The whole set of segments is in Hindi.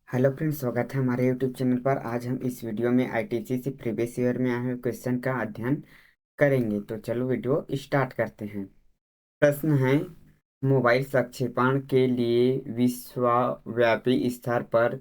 हेलो फ्रेंड्स, स्वागत है हमारे यूट्यूब चैनल पर। आज हम इस वीडियो में आईटीसी से प्रीवियस ईयर में आए हुए क्वेश्चन का अध्ययन करेंगे। तो चलो वीडियो स्टार्ट करते हैं। प्रश्न है, मोबाइल संक्षेपण के लिए विश्वव्यापी स्तर पर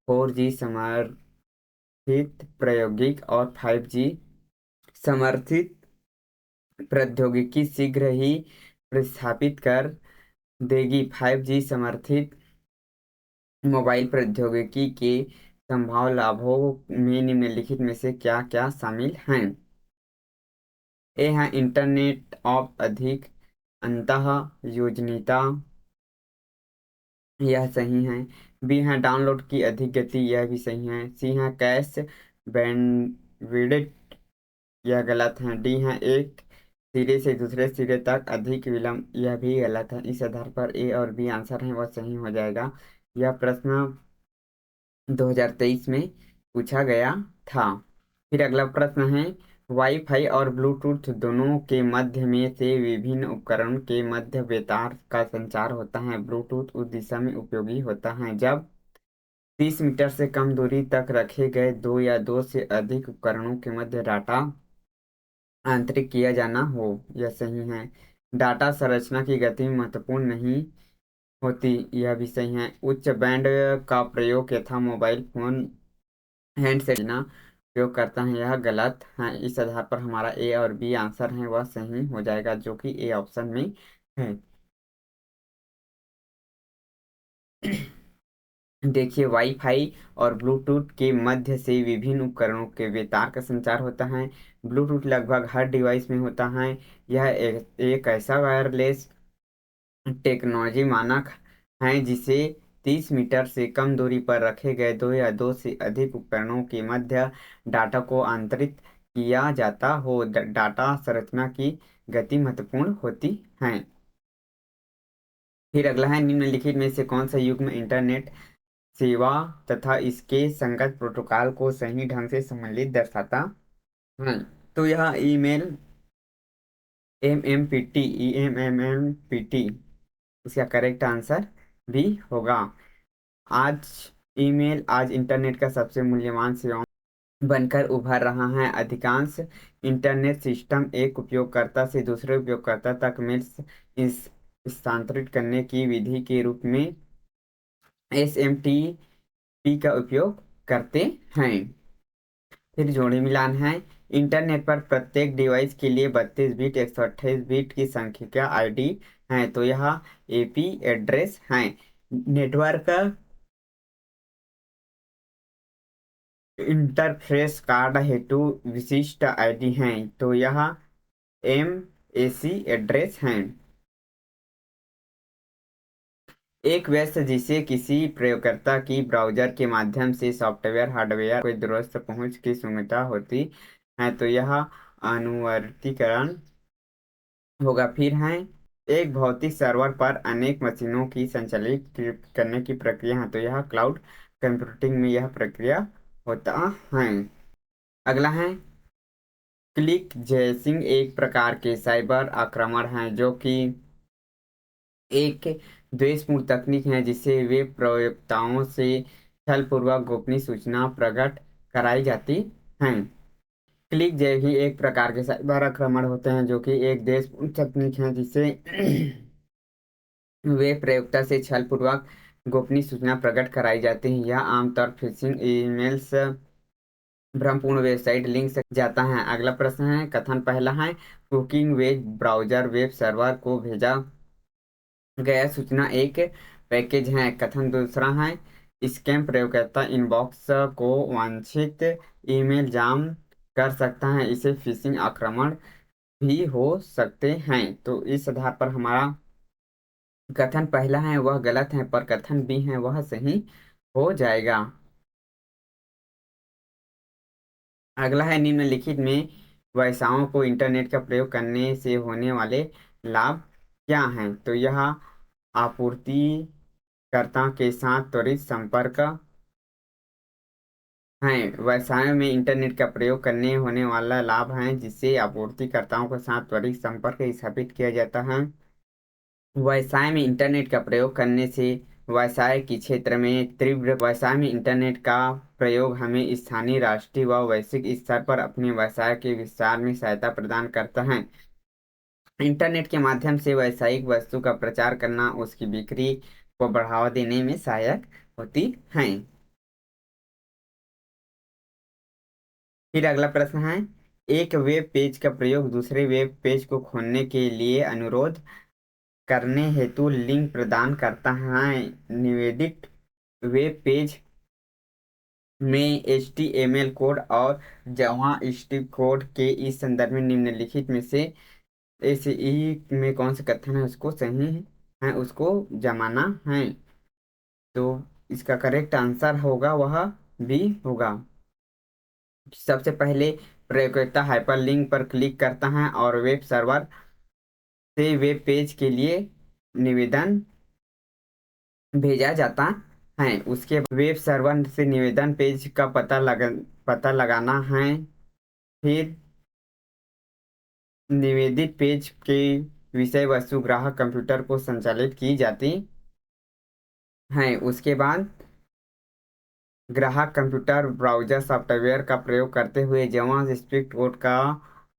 4G समर्थित प्रायोगिक और 5G समर्थित प्रौद्योगिकी शीघ्र ही प्रस्थापित कर देगी। 5G समर्थित मोबाइल प्रौद्योगिकी के संभाव्य लाभों में निम्नलिखित में से क्या क्या शामिल हैं? ए है इंटरनेट ऑफ अधिक अंतः योजनीयता, यह सही है। बी है डाउनलोड की अधिक गति, यह भी सही है। सी है कैश बैंडविड्थ, यह गलत है। डी है एक सिरे से दूसरे सिरे तक अधिक विलंब, यह भी गलत है। इस आधार पर ए और बी आंसर है वह सही हो जाएगा। यह प्रश्न 2023 में पूछा गया था। फिर अगला प्रश्न है, वाईफाई और ब्लूटूथ दोनों के मध्य में से विभिन्न उपकरणों के मध्य बेतार का संचार होता है। ब्लूटूथ उस दिशा में उपयोगी होता है जब 30 मीटर से कम दूरी तक रखे गए दो या दो से अधिक उपकरणों के मध्य डाटा आंतरिक किया जाना हो, यह सही है। डाटा संरचना की गति में महत्वपूर्ण नहीं होती, यह भी सही है। उच्च बैंड का प्रयोग यथा मोबाइल फोन हैंडसेट ना उपयोग करता है, यह गलत है। इस आधार पर हमारा ए और बी आंसर है वह सही हो जाएगा, जो कि ए ऑप्शन में है। देखिए, वाईफाई और ब्लूटूथ के मध्य से विभिन्न उपकरणों के बेतार का संचार होता है। ब्लूटूथ लगभग हर डिवाइस में होता है। यह एक ऐसा वायरलेस टेक्नोलॉजी मानक है जिसे 30 मीटर से कम दूरी पर रखे गए दो या दो से अधिक उपकरणों के मध्य डाटा को अंतरित किया जाता हो। डाटा संरचना की गति महत्वपूर्ण होती है। फिर अगला है, निम्नलिखित में से कौन सा युग्म इंटरनेट सेवा तथा इसके संगत प्रोटोकॉल को सही ढंग से सम्मिलित दर्शाता है? तो यह email m m p t इसका करेक्ट आंसर भी होगा। आज ईमेल आज इंटरनेट का सबसे मूल्यवान सेवाओं बनकर उभर रहा है। अधिकांश इंटरनेट सिस्टम एक उपयोगकर्ता से दूसरे उपयोगकर्ता तक मेल इस स्थानांतरित करने की विधि के रूप में एसएमटीपी का उपयोग करते हैं। फिर जोड़ी मिलान है, इंटरनेट पर प्रत्येक डिवाइस के लिए 32 बिट 128 बिट की संख्या आईडी है, तो यह एपी एड्रेस है। नेटवर्क इंटरफेस कार्ड हेतु विशिष्ट आईडी हैं, तो यह एमएसी एड्रेस हैं। एक व्यस्त जिसे किसी प्रयोगकर्ता की ब्राउज़र के माध्यम से सॉफ्टवेयर हार्डवेयर को दूरस्थ पहुंच की सुविधा होती है, तो यह अनुवर्तीकरण होगा। फिर है, एक भौतिक सर्वर पर अनेक मशीनों की संचालित करने की प्रक्रिया है, तो यह क्लाउड कंप्यूटिंग में यह प्रक्रिया होता है। अगला है, क्लिक जैसिंग एक प्रकार के साइबर आक्रमण है जो कि एक द्वेषपूर्ण तकनीक है जिससे वेब प्रयोक्ताओं से छलपूर्वक गोपनीय सूचना प्रकट कराई जाती हैं। क्लिक जैसी एक प्रकार के साइबर आक्रमण होते हैं जो कि एक द्वेषपूर्ण तकनीक है जिससे वेब प्रयोक्ता से छलपूर्वक गोपनीय सूचना प्रकट कराई जाती है। यह आमतौर फिशिंग ईमेल्स, भ्रमपूर्ण वेबसाइट लिंक से जाता है। अगला प्रश्न है, कथन पहला है, cooking web browser web server को भेजा गया सूचना एक पैकेज है। कथन दूसरा है, स्कैम प्रयोगकर्ता इनबॉक्स को वांछित ईमेल जाम कर सकता है, इसे फिशिंग आक्रमण भी हो सकते हैं। तो इस आधार पर हमारा कथन पहला है वह गलत है, पर कथन बी है वह सही हो जाएगा। अगला है, निम्नलिखित में व्यवसायों को इंटरनेट का प्रयोग करने से होने वाले लाभ क्या हैं? तो यह आपूर्तिकर्ता के साथ त्वरित संपर्क है। व्यवसायों में इंटरनेट का प्रयोग करने होने वाला लाभ है जिससे आपूर्तिकर्ताओं के साथ त्वरित संपर्क स्थापित किया जाता है। व्यवसाय में इंटरनेट का प्रयोग करने से व्यवसाय के क्षेत्र में तीव्र व्यवसाय में इंटरनेट का प्रयोग हमें स्थानीय, राष्ट्रीय व वैश्विक स्तर पर अपने व्यवसाय के विस्तार में सहायता प्रदान करता है। इंटरनेट के माध्यम से व्यावसायिक वस्तु का प्रचार करना उसकी बिक्री को बढ़ावा देने में सहायक होती है। फिर अगला प्रश्न है, एक वेब पेज का प्रयोग दूसरे वेब पेज को खोलने के लिए अनुरोध करने हेतु लिंक प्रदान करता है। निवेदित वेब पेज में HTML कोड और जावास्क्रिप्ट कोड के इस संदर्भ में निम्नलिखित में से ACE में कौन सा कथन है उसको सही है उसको जमाना है। तो इसका करेक्ट आंसर होगा वह भी होगा। सबसे पहले प्रयोगकर्ता हाइपरलिंक पर क्लिक करता है और वेब सर्वर से वेब पेज के लिए निवेदन भेजा जाता है। उसके बाद वेब सर्वर से निवेदन पेज का पता लगाना है। फिर निवेदित पेज के विषय वस्तु ग्राहक कंप्यूटर को संचालित की जाती है। उसके बाद ग्राहक कंप्यूटर ब्राउज़र सॉफ्टवेयर का प्रयोग करते हुए जावास्क्रिप्ट कोड का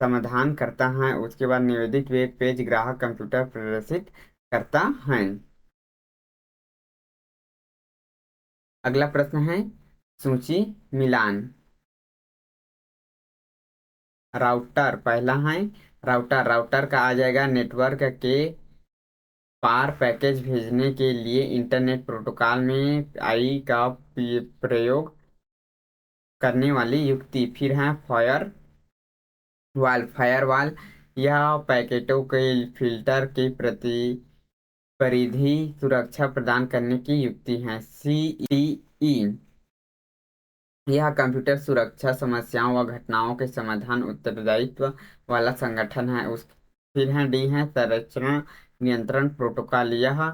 समाधान करता है। उसके बाद निवेदित वेब पेज ग्राहक कंप्यूटर प्रदर्शित करता है। अगला प्रश्न है, सूची मिलान। राउटर पहला है, राउटर राउटर का आ जाएगा नेटवर्क के पार पैकेज भेजने के लिए इंटरनेट प्रोटोकॉल में आई का प्रयोग करने वाली युक्ति। फिर है फायरवॉल, यह पैकेटों के फिल्टर की प्रति परिधि सुरक्षा प्रदान करने की युक्ति है। CTE, यह कंप्यूटर सुरक्षा समस्याओं व घटनाओं के समाधान उत्तरदायित्व वाला संगठन है। उस फिर है डी है संरचना नियंत्रण प्रोटोकॉल, यह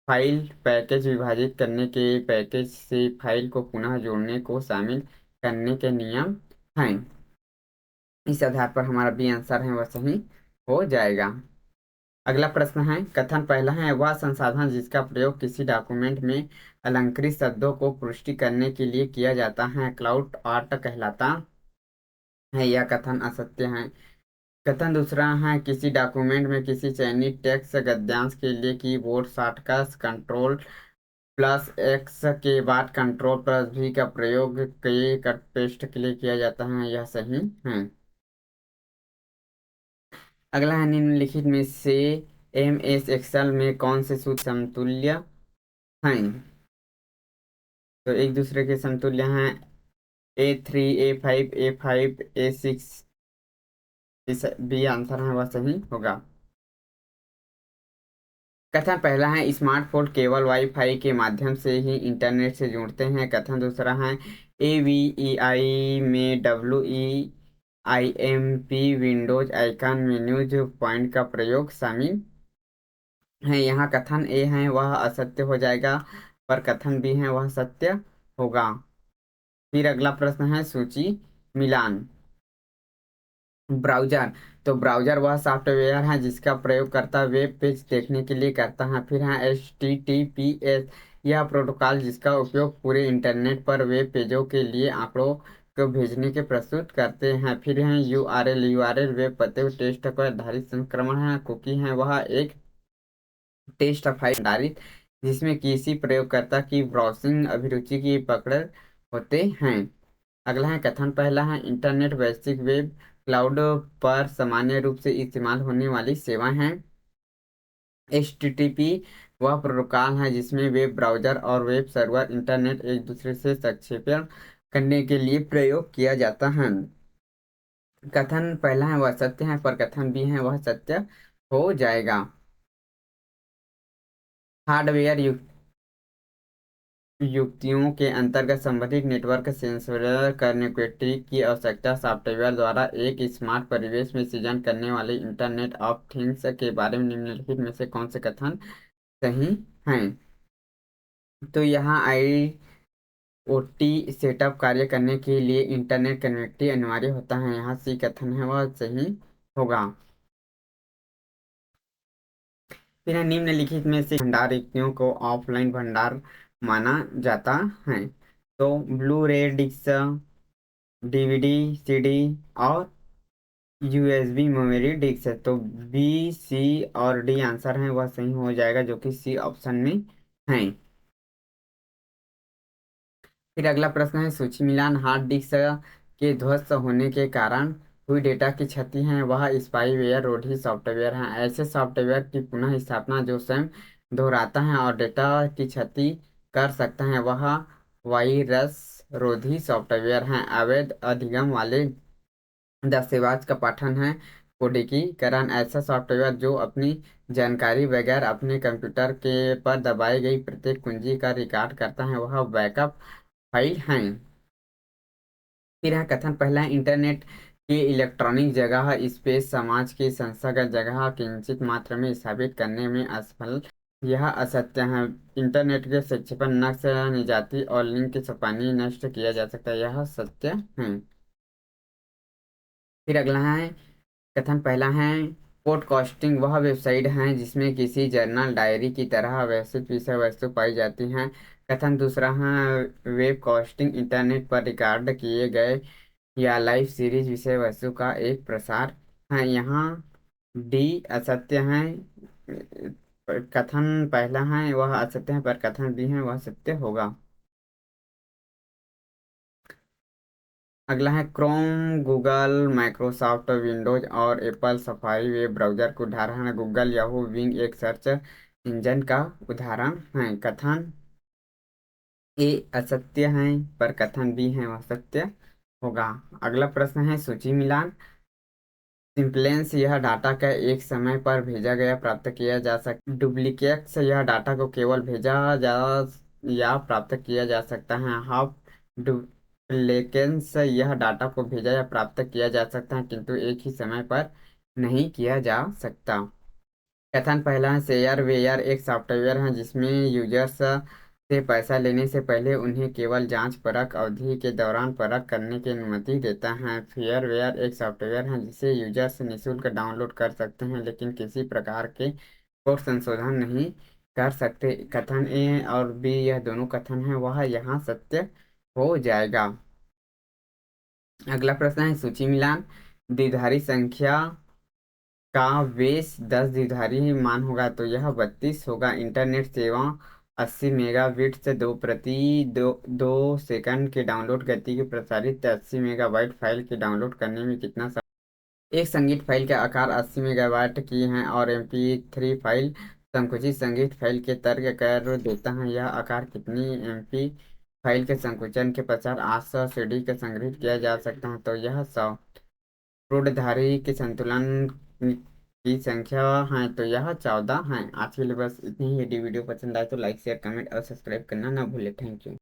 फाइल पैकेज विभाजित करने के पैकेज से फाइल को पुनः जोड़ने को शामिल करने के नियम हैं। इस आधार पर हमारा बी आंसर है वह सही हो जाएगा। अगला प्रश्न है, कथन पहला है, वह संसाधन जिसका प्रयोग किसी डॉक्यूमेंट में अलंकृत शब्दों को पुष्टि करने के लिए किया जाता है क्लाउड आर्ट कहलाता है। यह कथन असत्य है। कथन दूसरा है, किसी डॉक्यूमेंट में किसी चयनित टेक्स्ट गद्यांश के लिए कीबोर्ड शॉर्टकट कंट्रोल+X के बाद कंट्रोल+V का प्रयोग कई कट पेस्ट के लिए किया जाता है। यह सही है। अगला है, निम्नलिखित में से MS एक्सेल में कौन से सूत्र समतुल्य हैं। तो एक दूसरे के समतुल्य हैं, A3 A5 A6। इस बी आंसर है वह सही होगा। कथन पहला है, स्मार्टफोन केवल वाईफाई के माध्यम से ही इंटरनेट से जुड़ते हैं। कथन दूसरा है, AVEI में WEIMP Windows icon menus point का प्रयोग शामिल है। यहाँ कथन ए है वह असत्य हो जाएगा, पर कथन बी है वह सत्य होगा। फिर अगला प्रश्न है, सूची मिलान। ब्राउजर, तो ब्राउजर वह सॉफ्टवेयर है जिसका प्रयोगकर्ता वेब पेज देखने के लिए करता है। फिर है HTTPS, यह प्रोटोकॉल जिसका उपयोग पूरे इंटरनेट पर वेब पेजों के लिए आंकड़ों को भेजने के प्रस्तुत करते हैं। फिर है URL वेब पते टेस्ट पर आधारित संस्करण है। कुकी है वह एक टेस्ट फाइल आधारित जिसमें किसी प्रयोगकर्ता की ब्राउजिंग अभिरुचि की पकड़ होते हैं। अगला है, कथन पहला है, इंटरनेट वैश्विक वेब क्लाउड पर सामान्य रूप से इस्तेमाल होने वाली सेवा है। HTTP वह प्रोटोकॉल है जिसमें वेब ब्राउज़र और वेब सर्वर इंटरनेट एक दूसरे से संक्षेपण करने के लिए प्रयोग किया जाता है। कथन पहला है वह सत्य है, पर कथन बी है वह सत्य हो जाएगा। हार्डवेयर युक्तियों के अंतर्गत संबंधित नेटवर्क सेंसर कनेक्टिविटी की आवश्यकता सॉफ्टवेयर द्वारा एक स्मार्ट परिवेश में सृजन करने वाले इंटरनेट ऑफ थिंग्स के बारे में निम्नलिखित में से कौन से कथन सही हैं। तो यहाँ IoT सेटअप कार्य करने के लिए इंटरनेट कनेक्टिविटी अनिवार्य होता है। यहाँ सी कथन है वह सही होगा। फिर है, निम्नलिखित में से भंडार युक्तियों को ऑफलाइन भंडार माना जाता है। तो ब्लू रे डिस्क, डीवीडी, सीडी और यूएसबी मेमोरी डिस्क है। तो बी, सी और डी आंसर है वह सही हो जाएगा, जो कि सी ऑप्शन में है। फिर अगला प्रश्न है, सूची मिलान। हार्ड डिस्क के ध्वस्त होने के कारण हुई डेटा की क्षति है वह स्पाईवेयर रोधी सॉफ्टवेयर है। ऐसे सॉफ्टवेयर की पुनः स्थापना जो स्वयं दोहराता है और डेटा की क्षति कर सकता है वह वायरस रोधी सॉफ्टवेयर है। अवैध अधिगम वाले दस्तावेज का पठन है। कोडिकीकरण ऐसा सॉफ्टवेयर जो अपनी जानकारी बगैर अपने कंप्यूटर के पर दबाई गई प्रत्येक कुंजी का रिकॉर्ड करता है वह बैकअप फाइल है। फिर है कथन पहला है, इंटरनेट की इलेक्ट्रॉनिक जगह स्पेस समाज की संस्थागत जगह किंचित मात्रा में स्थापित करने में असफल। यह असत्य है। इंटरनेट के सत्यापन नक्श निजाती और लिंक की छपानी नष्ट किया जा सकता है, यह सत्य है। फिर अगला है, कथन पहला है, पॉडकास्टिंग वह वेबसाइट है जिसमें किसी जर्नल डायरी की तरह व्यवस्थित विषय वस्तु पाई जाती है। कथन दूसरा है, वेबकास्टिंग इंटरनेट पर रिकॉर्ड किए गए या लाइव सीरीज विषय वस्तु का एक प्रसार है। यहाँ डी असत्य है। कथन पहला है वह असत्य है पर कथन बी है वह सत्य होगा। अगला है, क्रोम, गूगल, माइक्रोसॉफ्ट विंडोज और एप्पल सफारी वेब ब्राउज़र का उदाहरण है। गूगल, याहू, बिंग एक सर्च इंजन का उदाहरण है। कथन ए असत्य है पर कथन बी है वह सत्य होगा। अगला प्रश्न है, सूची मिलान। सिंपलेंस यह डाटा का एक समय पर भेजा गया प्राप्त किया जा सकता। डुप्लीकेट्स यह डाटा को केवल भेजा जा या प्राप्त किया जा सकता है। हाफ डुप्लीकेट्स यह डाटा को भेजा या प्राप्त किया जा सकता है किंतु एक ही समय पर नहीं किया जा सकता। कथन पहला है, शेयर वेयर एक सॉफ्टवेयर है जिसमें यूजर्स से पैसा लेने से पहले उन्हें केवल जांच परख अवधि के दौरान परख करने की अनुमति देता है। फेयरवेयर एक सॉफ्टवेयर है जिसे यूजर्स निःशुल्क डाउनलोड कर सकते हैं लेकिन किसी प्रकार के कोड संशोधन नहीं कर सकते। कथन ए और बी यह दोनों कथन है वह यहाँ सत्य हो जाएगा। अगला प्रश्न है, सूची मिलान। द्विधारी संख्या का बेस 10 द्विधारी ही मान होगा तो यह 32 होगा। इंटरनेट सेवा 80 मेगाबिट से दो सेकंड के डाउनलोड गति की प्रसारित 80 मेगाबाइट फाइल के डाउनलोड करने में कितना समय। एक संगीत फाइल का आकार 80 मेगाबाइट की है और MP3 फाइल संकुचित संगीत फाइल के तर्क कर देता है। यह आकार कितनी MP फाइल के संकुचन के पश्चात 800 CD का संग्रहित किया जा सकता है। तो यह 100 रूढ़धारी के संतुलन की संख्या है तो यह 14 है। आज के लिए बस इतनी ही। यदि वीडियो पसंद आए तो लाइक शेयर कमेंट और सब्सक्राइब करना ना भूले। Thank you.